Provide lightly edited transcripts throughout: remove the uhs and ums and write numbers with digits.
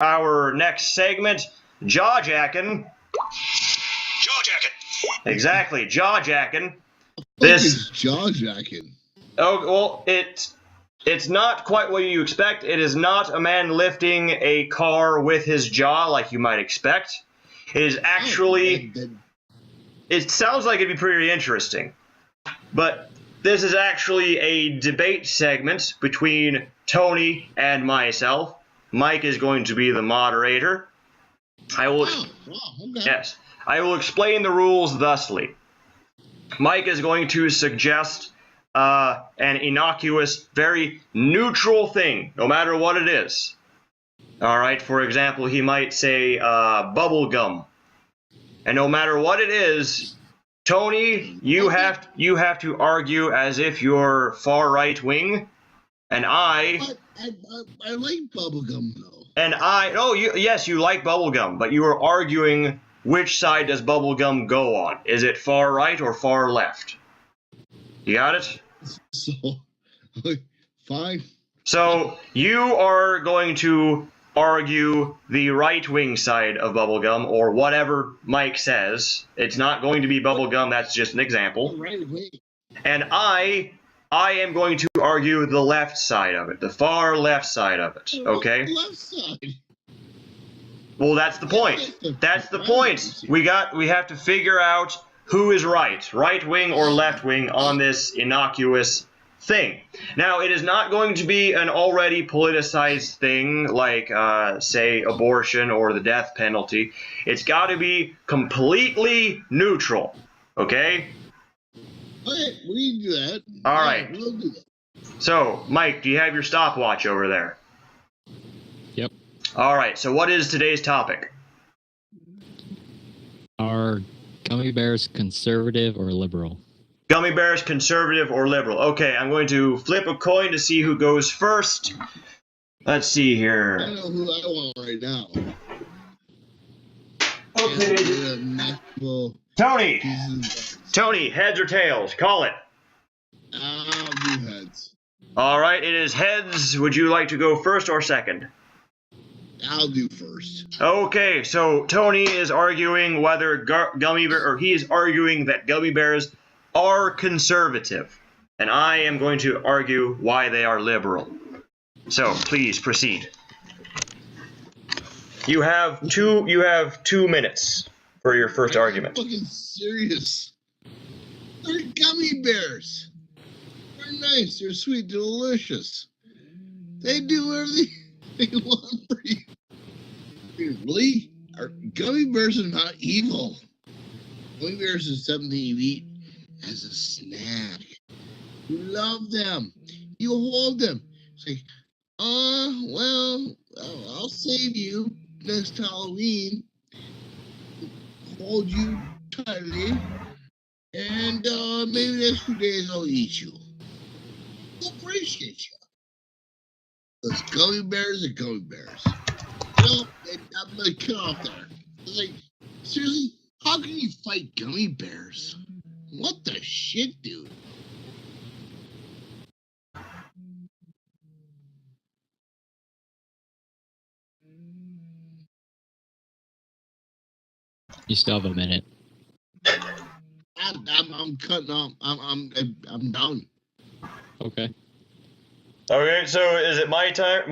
our next segment, Jaajacking. Jaajacking. Exactly, Jaajacking. What is Jaajacking? Oh, well, it's not quite what you expect. It is not a man lifting a car with his jaw like you might expect. It is actually... It sounds like it'd be pretty interesting. But this is actually a debate segment between Tony and myself. Mike is going to be the moderator. Okay. Yes. I will explain the rules thusly. Mike is going to suggest an innocuous, very neutral thing, no matter what it is. All right, for example, he might say bubble gum. And no matter what it is, Tony, you have to argue as if you're far right wing, and I like bubblegum though. And yes, you like bubblegum, but you are arguing which side does bubblegum go on. Is it far right or far left? You got it? So, fine. So you are going to argue the right-wing side of bubblegum, or whatever Mike says. It's not going to be bubblegum, that's just an example. And I am going to argue the left side of it, the far left side of it, okay? Left side? Well, that's the point. That's the point. We have to figure out who is right wing or left wing on this innocuous thing. Now, it is not going to be an already politicized thing like, say, abortion or the death penalty. It's got to be completely neutral, okay? Okay, we can do that. All right. We'll do that. So, Mike, do you have your stopwatch over there? Yep. All right, so what is today's topic? Are gummy bears conservative or liberal? Gummy bears, conservative or liberal? Okay, I'm going to flip a coin to see who goes first. Let's see here. I know who I want right now. Okay. Tony, heads or tails? Call it. I'll do heads. All right, it is heads. Would you like to go first or second? I'll do first. Okay, so Tony is arguing whether he is arguing that gummy bears are conservative, and I am going to argue why they are liberal. So please proceed. You have 2 minutes for your first argument. I'm fucking serious. They're gummy bears. They're nice. They're sweet. They're delicious. They do everything they want for you. Dude, really? Our gummy bears are not evil. Gummy bears is something you eat as a snack. You love them. You hold them. It's like, well, I'll save you next Halloween. Hold you tightly. And maybe the next few days I'll eat you. I'll appreciate you. Those gummy bears are gummy bears. You know, I'm gonna cut off there. It's like, seriously, how can you fight gummy bears? What the shit, dude? You still have a minute. I'm cutting off. I'm done. Okay. Okay, so is it my turn?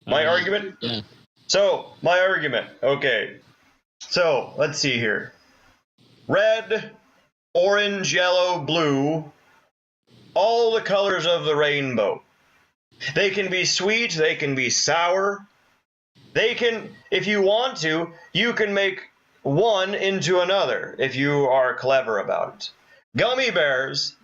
My argument? Yeah. So, my argument. Okay. So, let's see here. Red, orange, yellow, blue. All the colors of the rainbow. They can be sweet, they can be sour. They can, if you want to, you can make one into another if you are clever about it. Gummy bears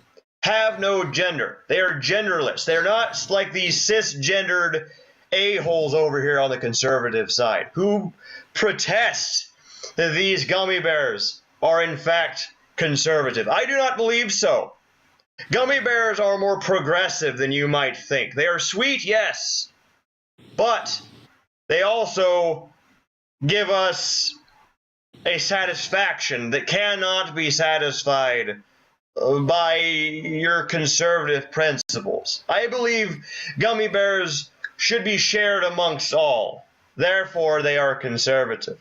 have no gender. They are genderless. They're not like these cisgendered a-holes over here on the conservative side who protest that these gummy bears are in fact conservative. I do not believe so. Gummy bears are more progressive than you might think. They are sweet, yes, but they also give us a satisfaction that cannot be satisfied by your conservative principles. I believe gummy bears should be shared amongst all. Therefore, they are conservative.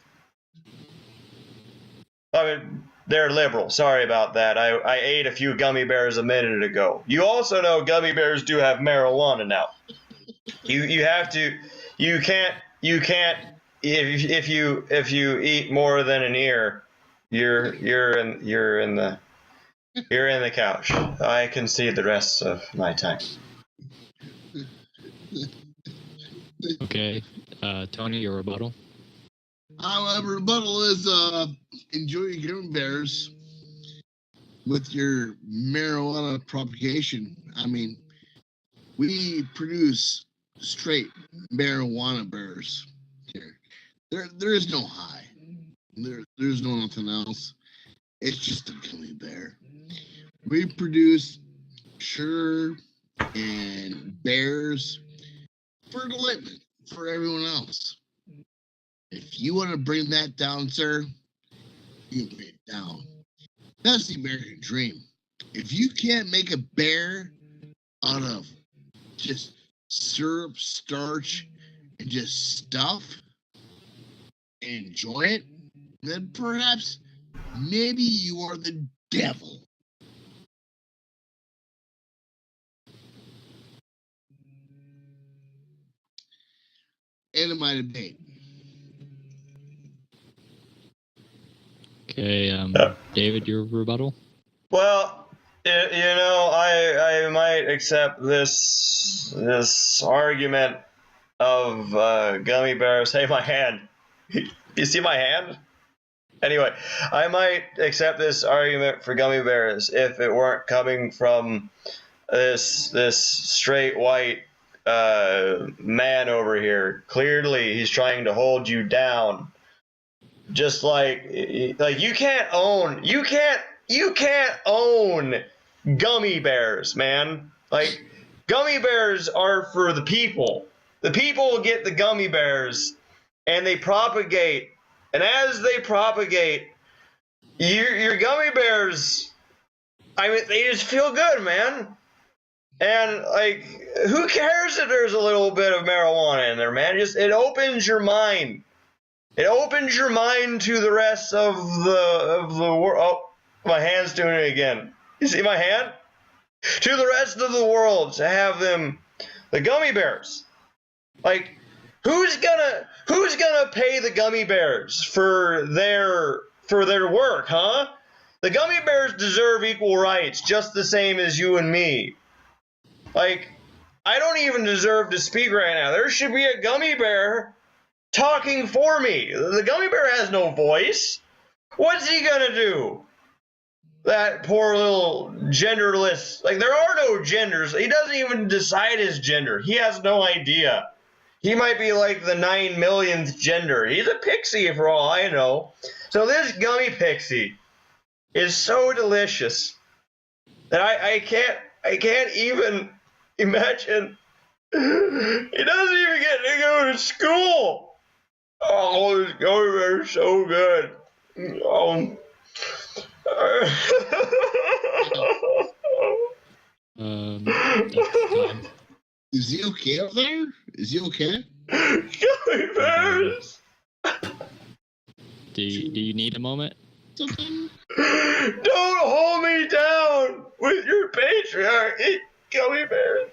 I mean, they're liberal. Sorry about that. I ate a few gummy bears a minute ago. You also know gummy bears do have marijuana now. You have to. You can't. If you eat more than an ear, you're in the couch. I concede the rest of my time. Okay. Tony, your rebuttal. My rebuttal is enjoy your gummy bears with your marijuana propagation. I mean, we produce straight marijuana bears here. There is no high. There's no nothing else. It's just a gummy bear. We produce sugar and bears for delightment for everyone else. If you want to bring that down, sir, you can bring it down. That's the American dream. If you can't make a bear out of just syrup, starch, and just stuff and enjoy it, then perhaps maybe you are the devil. End of my debate. Okay. David, your rebuttal. Well, I might accept this argument of gummy bears. Hey, my hand. You see my hand? Anyway, I might accept this argument for gummy bears if it weren't coming from this straight white man over here. Clearly, he's trying to hold you down. Just like you can't own gummy bears, man. Like, gummy bears are for the people. The people get the gummy bears, and they propagate. And as they propagate, your gummy bears, I mean, they just feel good, man. And, like, who cares if there's a little bit of marijuana in there, man? It opens your mind. It opens your mind to the rest of the world. Oh, my hand's doing it again. You see my hand? To the rest of the world, to have them, the gummy bears. Like, who's gonna pay the gummy bears for their work, huh? The gummy bears deserve equal rights, just the same as you and me. Like, I don't even deserve to speak right now. There should be a gummy bear talking for me. The gummy bear has no voice. What's he gonna do? That poor little genderless, like, there are no genders. He doesn't even decide his gender. He has no idea. He might be like the 9 millionth gender. He's a pixie for all I know. So this gummy pixie is so delicious that I can't even imagine. He doesn't even get to go to school. Oh, this gummy bear is so good. That's time. Is he okay up there? Is he okay? Gummy bears. Do you need a moment? Something? Don't hold me down with your patriarchy, gummy bears.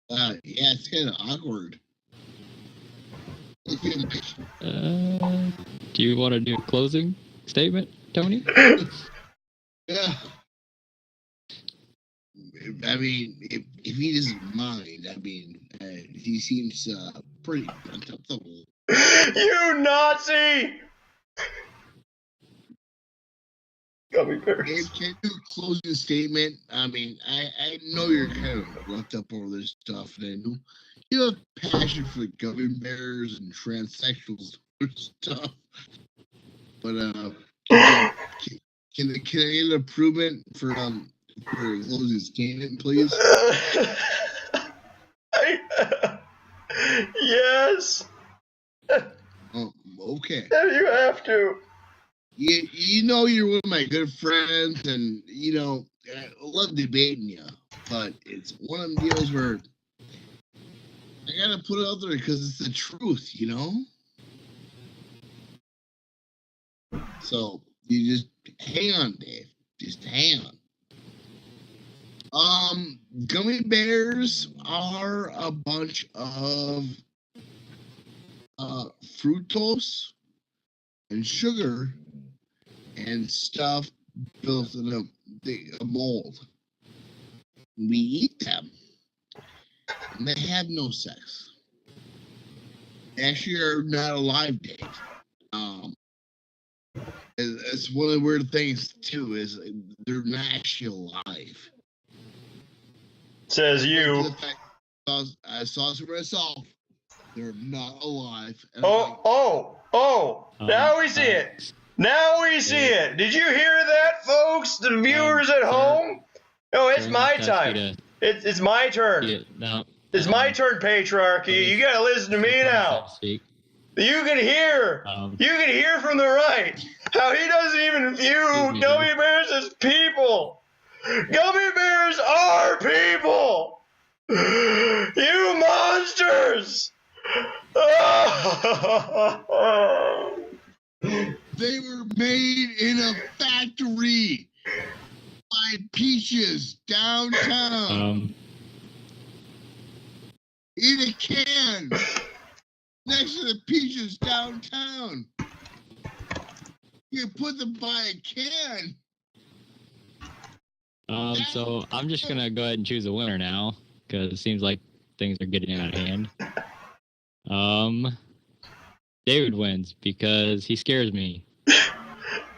Yeah, it's kind of awkward. Do you want to do a closing statement, Tony? Yeah. I mean, if he doesn't mind, I mean, he seems pretty uncomfortable. You Nazi! Gummy bears. Dave, can you do a closing statement? I mean, I know you're kind of roughed up over this stuff, and I know you have passion for gummy bears and transsexuals and stuff. But can I get an improvement for closing statement, please? Yes. Oh, okay. You have to. You know you're one of my good friends, and I love debating you. But it's one of them deals where I gotta put it out there because it's the truth, you know? So you just hang on, Dave. Just hang on. Gummy bears are a bunch of fructose and sugar and stuff built in a mold. We eat them, and they have no sex. They actually are not alive, Dave. It's one of the weird things too is they're not actually alive. Says you. I saw it for myself. They're not alive. And Now we see it. Now we see it. Did you hear that, folks? The viewers at home? No, it's my time. It's my turn. No. It's my turn, patriarchy. You gotta listen to me now. You can hear. You can hear from the right how he doesn't even view gummy bears as people. Gummy bears are people. You monsters. They were made in a factory by Peaches downtown. In a can next to the Peaches downtown. You put them by a can. So I'm just gonna go ahead and choose a winner now because it seems like things are getting out of hand. David wins because he scares me.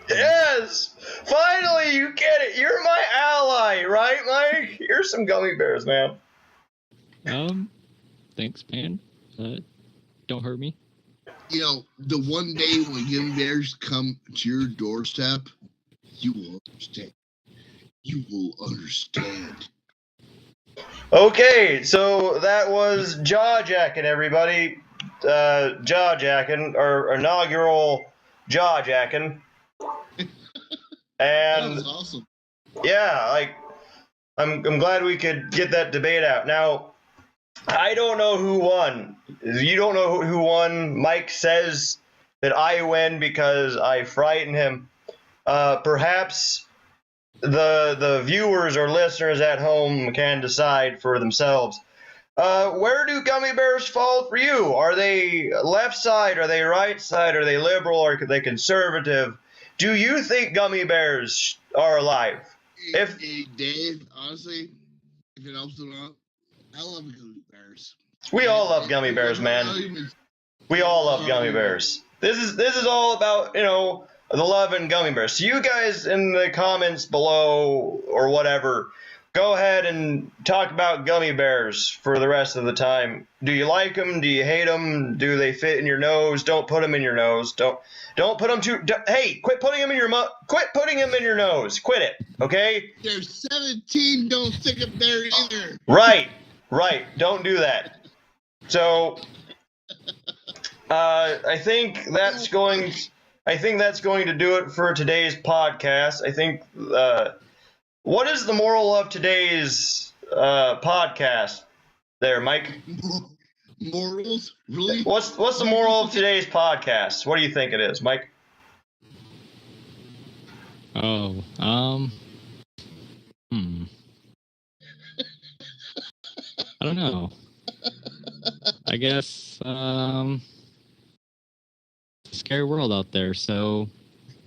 Yes! Finally, you get it. You're my ally, right, Mike? Here's some gummy bears, man. Thanks, man. Don't hurt me. You know, the one day when gummy bears come to your doorstep, you will understand. You will understand. Okay, so that was Jaajacking, everybody. Jaajacking, our inaugural Jaajacking. And that was awesome. Yeah, like I'm glad we could get that debate out. Now, I don't know who won. You don't know who won. Mike says that I win because I frighten him. Perhaps the viewers or listeners at home can decide for themselves. Where do gummy bears fall for you? Are they left side? Are they right side? Are they liberal? Or are they conservative? Do you think gummy bears are alive? Hey, Dave, honestly, if it helps them out, I love gummy bears. We all love gummy bears, man. We all love gummy bears. This is all about, the love in gummy bears. So you guys in the comments below or whatever, go ahead and talk about gummy bears for the rest of the time. Do you like them? Do you hate them? Do they fit in your nose? Don't put them in your nose. Don't put them hey, quit putting them in your quit putting them in your nose. Quit it, okay? There's 17. Don't stick it there either. Right. Don't do that. So, I think that's going to do it for today's podcast. I think. What is the moral of today's podcast? There, Mike. Morals, really? What's the moral of today's podcast? What do you think it is, Mike? I don't know. I guess it's a scary world out there, so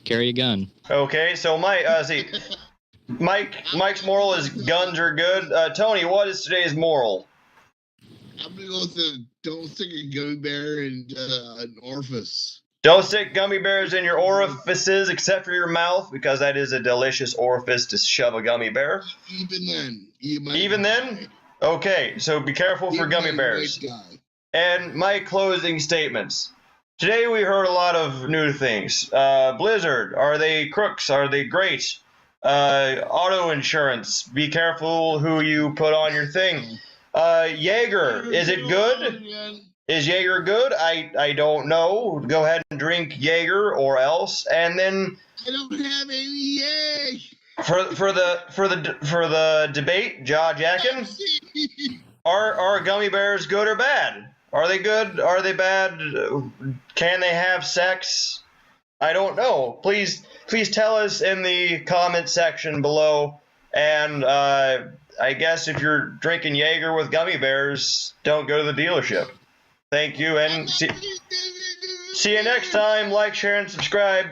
carry a gun. Okay, so Mike's moral is guns are good. Tony, what is today's moral? I'm gonna go with the don't stick a gummy bear in an orifice. Don't stick gummy bears in your orifices except for your mouth, because that is a delicious orifice to shove a gummy bear. Even then, Even then? Okay, so be careful for gummy bears. And my closing statements. Today we heard a lot of new things. Blizzard, are they crooks? Are they great? Auto insurance, be careful who you put on your thing. Jaeger, is it good? Is Jaeger good? I don't know. Go ahead and drink Jaeger or else. And then I don't have any egg. For the debate, Jaajacking, Are gummy bears good or bad? Are they good? Are they bad? Can they have sex? I don't know. Please tell us in the comment section below. And I guess if you're drinking Jaeger with gummy bears, don't go to the dealership. Thank you, and see you next time. Like, share, and subscribe.